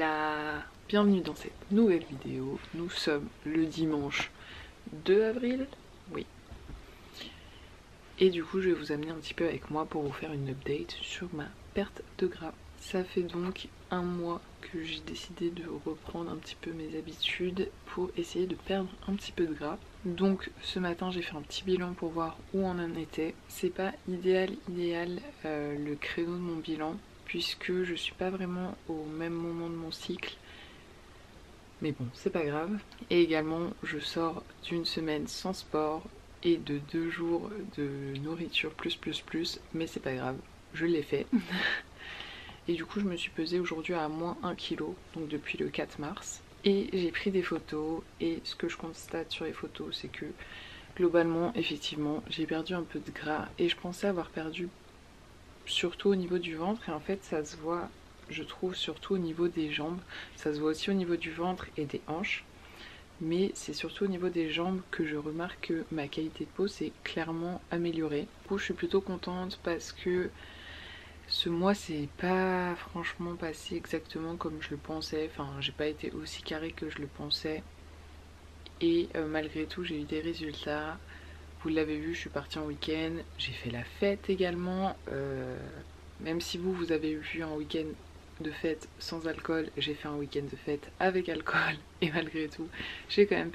Voilà, bienvenue dans cette nouvelle vidéo. Nous sommes le dimanche 2 avril, oui. Et du coup je vais vous amener un petit peu avec moi pour vous faire une update sur ma perte de gras. Ça fait donc un mois que j'ai décidé de reprendre un petit peu mes habitudes pour essayer de perdre un petit peu de gras. Donc ce matin j'ai fait un petit bilan pour voir où on en était. C'est pas idéal le créneau de mon bilan, puisque je suis pas vraiment au même moment de mon cycle. Mais bon, c'est pas grave. Et également, je sors d'une semaine sans sport et de 2 jours de nourriture plus, mais c'est pas grave, je l'ai fait. Et du coup, je me suis pesée aujourd'hui à moins 1 kg, donc depuis le 4 mars. Et j'ai pris des photos, et ce que je constate sur les photos, c'est que globalement, effectivement, j'ai perdu un peu de gras, et je pensais avoir perdu surtout au niveau du ventre, et en fait ça se voit, je trouve, surtout au niveau des jambes. Ça se voit aussi au niveau du ventre et des hanches, mais c'est surtout au niveau des jambes que je remarque que ma qualité de peau s'est clairement améliorée. Du coup je suis plutôt contente parce que ce mois c'est pas franchement passé exactement comme je le pensais, enfin j'ai pas été aussi carré que je le pensais, et malgré tout j'ai eu des résultats. Vous l'avez vu, je suis partie en week-end, j'ai fait la fête également, même si vous avez vu un week-end de fête sans alcool, j'ai fait un week-end de fête avec alcool, et malgré tout j'ai quand même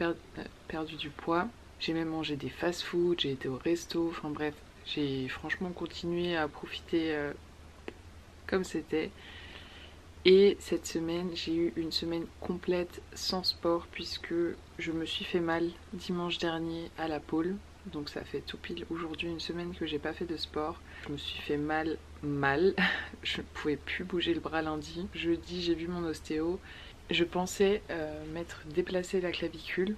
perdu du poids. J'ai même mangé des fast-food, j'ai été au resto, enfin bref, j'ai franchement continué à profiter comme c'était. Et cette semaine, j'ai eu une semaine complète sans sport, puisque je me suis fait mal dimanche dernier à la pôle. Donc ça fait tout pile aujourd'hui une semaine que j'ai pas fait de sport. Je me suis fait mal. Je ne pouvais plus bouger le bras lundi. Jeudi j'ai vu mon ostéo. Je pensais m'être déplacé la clavicule.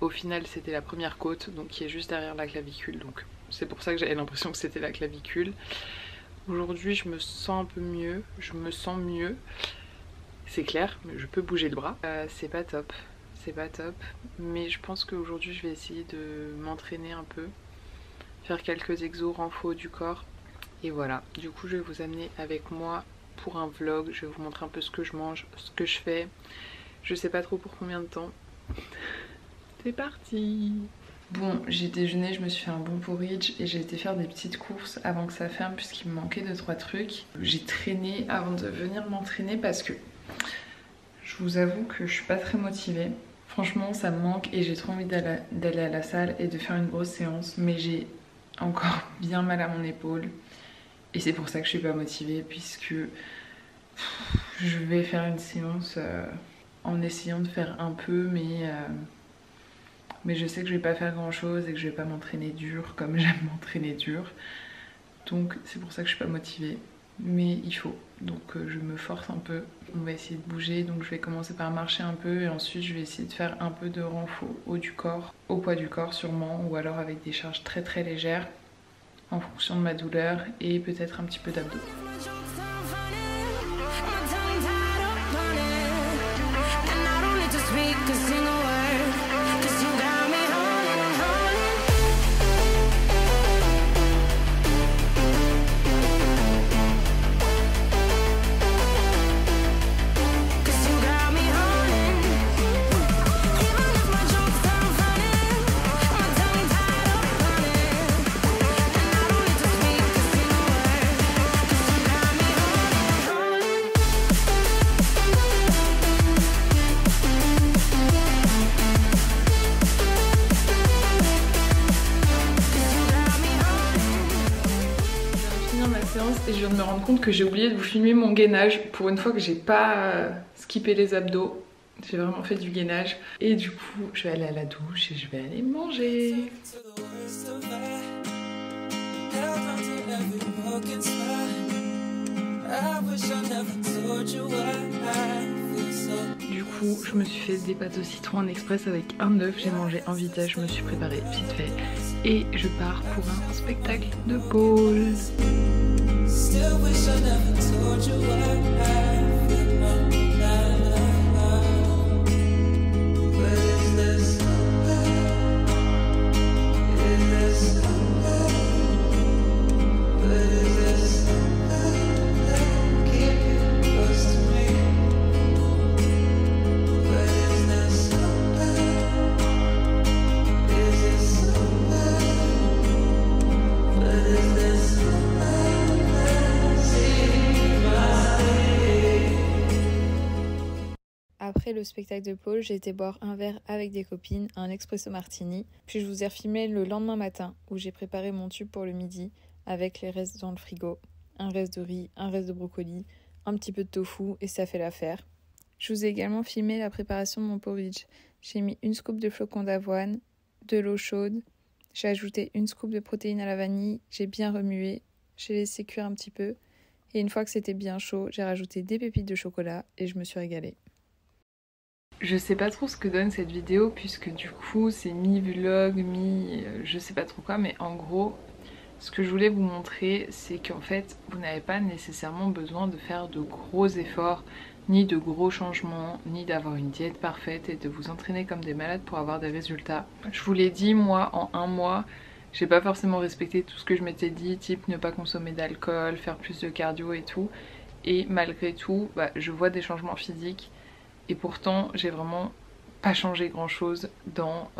Au final c'était la première côte, donc qui est juste derrière la clavicule. Donc c'est pour ça que j'avais l'impression que c'était la clavicule. Aujourd'hui je me sens un peu mieux. Je me sens mieux. C'est clair, mais je peux bouger le bras. C'est pas top. C'est pas top, mais je pense qu'aujourd'hui je vais essayer de m'entraîner un peu, faire quelques exos renfo du corps, et voilà. Du coup je vais vous amener avec moi pour un vlog, je vais vous montrer un peu ce que je mange, ce que je fais. Je sais pas trop pour combien de temps. C'est parti. Bon, j'ai déjeuné, je me suis fait un bon porridge et j'ai été faire des petites courses avant que ça ferme, puisqu'il me manquait 2-3 trucs. J'ai traîné avant de venir m'entraîner parce que je vous avoue que je suis pas très motivée. Franchement ça me manque et j'ai trop envie d'aller à la salle et de faire une grosse séance, mais j'ai encore bien mal à mon épaule et c'est pour ça que je suis pas motivée, puisque je vais faire une séance en essayant de faire un peu, mais je sais que je vais pas faire grand chose et que je vais pas m'entraîner dur comme j'aime m'entraîner dur, donc c'est pour ça que je suis pas motivée. Mais il faut, donc je me force un peu. On va essayer de bouger, donc je vais commencer par marcher un peu et ensuite je vais essayer de faire un peu de renfo au poids du corps sûrement, ou alors avec des charges très très légères en fonction de ma douleur, et peut-être un petit peu d'abdos. Et je viens de me rendre compte que j'ai oublié de vous filmer mon gainage. Pour une fois que j'ai pas skippé les abdos, j'ai vraiment fait du gainage. Et du coup je vais aller à la douche et je vais aller manger. Du coup je me suis fait des pâtes au citron en express avec un œuf. J'ai mangé en vitesse, je me suis préparée vite fait et je pars pour un spectacle de pole. Still wish I never told you what I feel now. But is this love? Is this love? But is this love? Keep you close to me. Après le spectacle de Paul, j'ai été boire un verre avec des copines, un espresso martini. Puis je vous ai refilmé le lendemain matin où j'ai préparé mon tube pour le midi avec les restes dans le frigo. Un reste de riz, un reste de brocoli, un petit peu de tofu et ça fait l'affaire. Je vous ai également filmé la préparation de mon porridge. J'ai mis une scoop de flocons d'avoine, de l'eau chaude. J'ai ajouté une scoop de protéines à la vanille. J'ai bien remué. J'ai laissé cuire un petit peu. Et une fois que c'était bien chaud, j'ai rajouté des pépites de chocolat et je me suis régalée. Je sais pas trop ce que donne cette vidéo puisque du coup c'est mi-vlog, je sais pas trop quoi, mais en gros ce que je voulais vous montrer c'est qu'en fait vous n'avez pas nécessairement besoin de faire de gros efforts, ni de gros changements, ni d'avoir une diète parfaite et de vous entraîner comme des malades pour avoir des résultats. Je vous l'ai dit, moi en un mois j'ai pas forcément respecté tout ce que je m'étais dit, type ne pas consommer d'alcool, faire plus de cardio et tout, et malgré tout je vois des changements physiques. Et pourtant, j'ai vraiment pas changé grand chose dans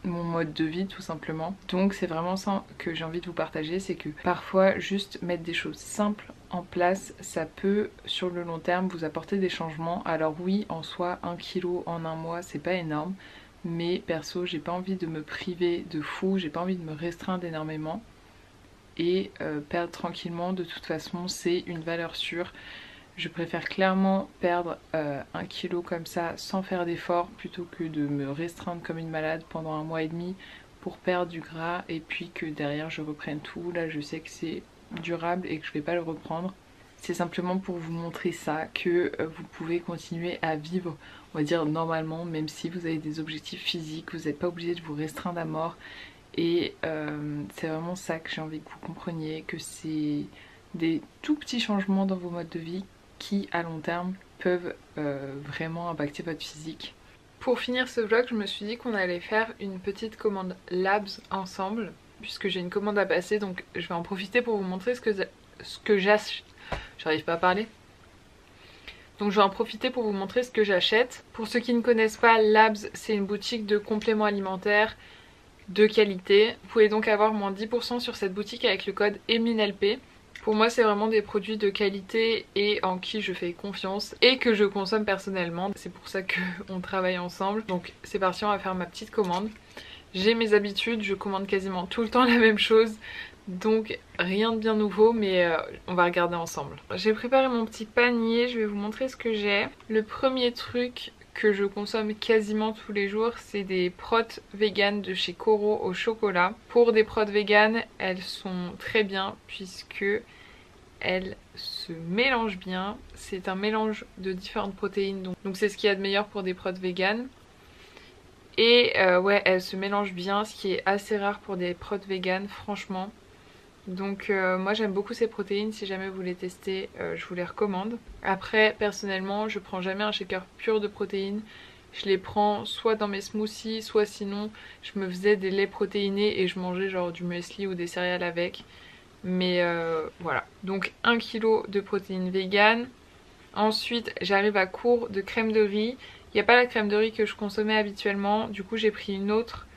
mon mode de vie tout simplement. Donc c'est vraiment ça que j'ai envie de vous partager, c'est que parfois juste mettre des choses simples en place, ça peut sur le long terme vous apporter des changements. Alors oui, en soi, 1 kg en un mois, c'est pas énorme. Mais perso, j'ai pas envie de me priver de fou, j'ai pas envie de me restreindre énormément. Et perdre tranquillement, de toute façon, c'est une valeur sûre. Je préfère clairement perdre 1 kg comme ça sans faire d'effort plutôt que de me restreindre comme une malade pendant un mois et demi pour perdre du gras et puis que derrière je reprenne tout. Là je sais que c'est durable et que je vais pas le reprendre. C'est simplement pour vous montrer ça, que vous pouvez continuer à vivre, on va dire normalement, même si vous avez des objectifs physiques, vous n'êtes pas obligé de vous restreindre à mort. Et c'est vraiment ça que j'ai envie que vous compreniez, que c'est des tout petits changements dans vos modes de vie qui à long terme peuvent vraiment impacter votre physique. Pour finir ce vlog, je me suis dit qu'on allait faire une petite commande Labs ensemble, puisque j'ai une commande à passer, donc je vais en profiter pour vous montrer ce que j'achète. J'arrive pas à parler. Donc je vais en profiter pour vous montrer ce que j'achète. Pour ceux qui ne connaissent pas, Labs c'est une boutique de compléments alimentaires de qualité. Vous pouvez donc avoir moins 10% sur cette boutique avec le code EMINELP. Pour moi c'est vraiment des produits de qualité et en qui je fais confiance et que je consomme personnellement. C'est pour ça qu'on travaille ensemble. Donc c'est parti, on va faire ma petite commande. J'ai mes habitudes, je commande quasiment tout le temps la même chose. Donc rien de bien nouveau, mais on va regarder ensemble. J'ai préparé mon petit panier, je vais vous montrer ce que j'ai. Le premier truc que je consomme quasiment tous les jours, c'est des protes vegan de chez Koro au chocolat. Pour des protes vegan, elles sont très bien puisque elles se mélangent bien. C'est un mélange de différentes protéines, donc c'est ce qu'il y a de meilleur pour des protes vegan. Et ouais, elles se mélangent bien, ce qui est assez rare pour des protes vegan, franchement. Donc moi j'aime beaucoup ces protéines, si jamais vous les testez je vous les recommande. Après personnellement je prends jamais un shaker pur de protéines, je les prends soit dans mes smoothies, soit sinon je me faisais des laits protéinés et je mangeais genre du muesli ou des céréales avec. Mais voilà, donc 1 kg de protéines vegan. Ensuite j'arrive à court de crème de riz. Il n'y a pas la crème de riz que je consommais habituellement, du coup j'ai pris une autre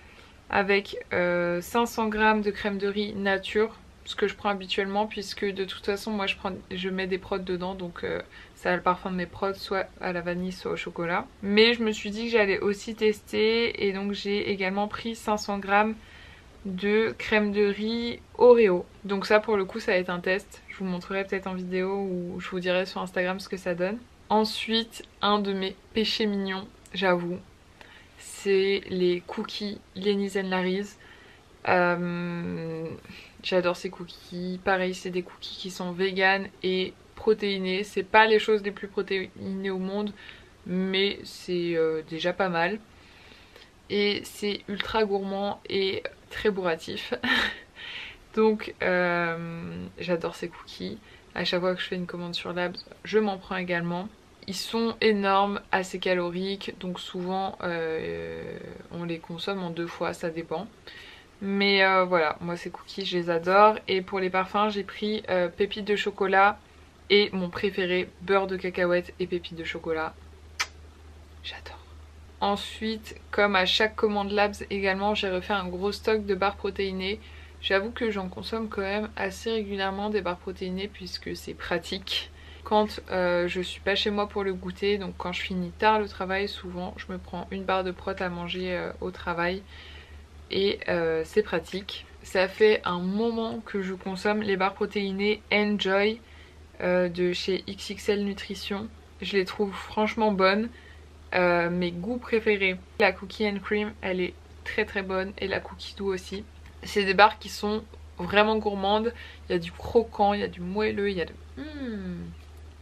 avec 500 g de crème de riz nature, ce que je prends habituellement puisque de toute façon moi je mets des prods dedans, donc ça a le parfum de mes prods soit à la vanille soit au chocolat. Mais je me suis dit que j'allais aussi tester et donc j'ai également pris 500 g de crème de riz Oreo. Donc ça pour le coup ça va être un test, je vous montrerai peut-être en vidéo ou je vous dirai sur Instagram ce que ça donne. Ensuite un de mes péchés mignons, j'avoue, c'est les cookies Lenny's & Larry's. J'adore ces cookies. Pareil, c'est des cookies qui sont vegan et protéinés. C'est pas les choses les plus protéinées au monde, mais c'est déjà pas mal. Et c'est ultra gourmand et très bourratif. Donc j'adore ces cookies. À chaque fois que je fais une commande sur Labs, je m'en prends également. Ils sont énormes, assez caloriques, donc souvent on les consomme en 2 fois, ça dépend. Mais voilà, moi ces cookies je les adore. Et pour les parfums j'ai pris pépites de chocolat et mon préféré, beurre de cacahuète et pépites de chocolat. J'adore. Ensuite, comme à chaque commande Labs également, j'ai refait un gros stock de barres protéinées. J'avoue que j'en consomme quand même assez régulièrement des barres protéinées puisque c'est pratique. quand je suis pas chez moi pour le goûter. Donc quand je finis tard le travail, souvent je me prends une barre de prot à manger au travail et c'est pratique. Ça fait un moment que je consomme les barres protéinées Enjoy de chez XXL Nutrition. Je les trouve franchement bonnes. Mes goûts préférés, la cookie and cream, elle est très très bonne, et la cookie doux aussi. C'est des barres qui sont vraiment gourmandes. Il y a du croquant, il y a du moelleux, il y a de...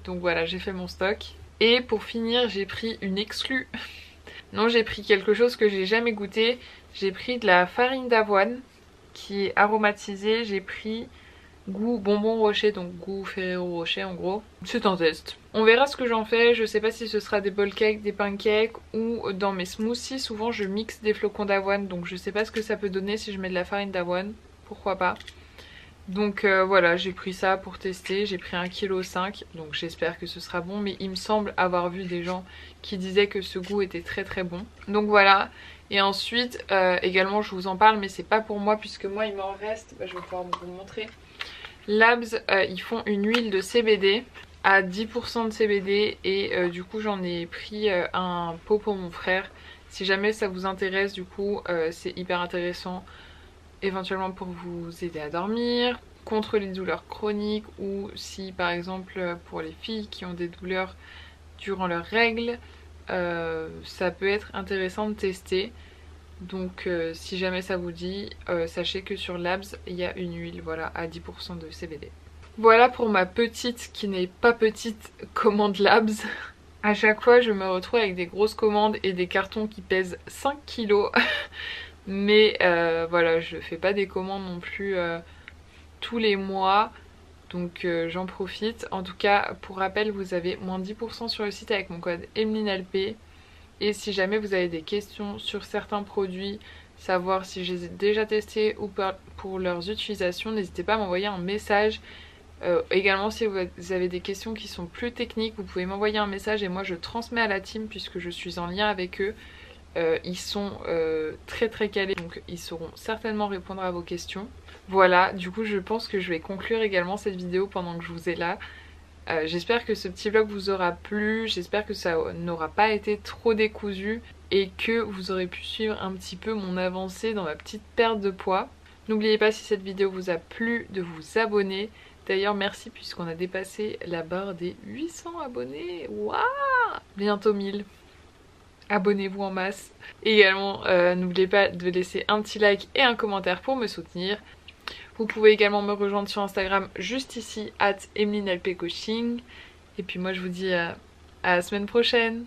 Donc voilà, j'ai fait mon stock. Et pour finir, j'ai pris une exclue. Non, j'ai pris quelque chose que j'ai jamais goûté. J'ai pris de la farine d'avoine qui est aromatisée. J'ai pris goût bonbon rocher, donc goût Ferrero Rocher en gros. C'est un test. On verra ce que j'en fais. Je sais pas si ce sera des bowl cakes, des pancakes ou dans mes smoothies. Souvent je mixe des flocons d'avoine, donc je sais pas ce que ça peut donner si je mets de la farine d'avoine. Pourquoi pas. Donc voilà, j'ai pris ça pour tester. J'ai pris 1,5 kg, donc j'espère que ce sera bon. Mais il me semble avoir vu des gens qui disaient que ce goût était très très bon. Donc voilà. Et ensuite, également je vous en parle, mais c'est pas pour moi puisque moi il m'en reste. Je vais pouvoir vous montrer. Labs, ils font une huile de CBD à 10% de CBD et du coup j'en ai pris un pot pour mon frère. Si jamais ça vous intéresse, du coup c'est hyper intéressant, éventuellement pour vous aider à dormir, contre les douleurs chroniques, ou si par exemple pour les filles qui ont des douleurs durant leurs règles, ça peut être intéressant de tester. Donc si jamais ça vous dit, sachez que sur Labs il y a une huile, voilà, à 10% de CBD. Voilà pour ma petite, qui n'est pas petite, commande Labs. À chaque fois je me retrouve avec des grosses commandes et des cartons qui pèsent 5 kilos. Mais voilà, je fais pas des commandes non plus tous les mois. Donc j'en profite. En tout cas, pour rappel, vous avez moins 10% sur le site avec mon code EmelineLP. Et si jamais vous avez des questions sur certains produits, savoir si je les ai déjà testés ou pas pour leurs utilisations, n'hésitez pas à m'envoyer un message. Également, si vous avez des questions qui sont plus techniques, vous pouvez m'envoyer un message et moi je transmets à la team puisque je suis en lien avec eux. Ils sont très très calés, donc ils sauront certainement répondre à vos questions. Voilà, du coup je pense que je vais conclure également cette vidéo pendant que je vous ai là. J'espère que ce petit vlog vous aura plu, j'espère que ça n'aura pas été trop décousu et que vous aurez pu suivre un petit peu mon avancée dans ma petite perte de poids. N'oubliez pas, si cette vidéo vous a plu, de vous abonner. D'ailleurs merci, puisqu'on a dépassé la barre des 800 abonnés. Waouh, bientôt 1000. Abonnez-vous en masse. Également n'oubliez pas de laisser un petit like et un commentaire pour me soutenir. Vous pouvez également me rejoindre sur Instagram juste ici, @EmelineLPCoaching. Et puis moi je vous dis à la semaine prochaine.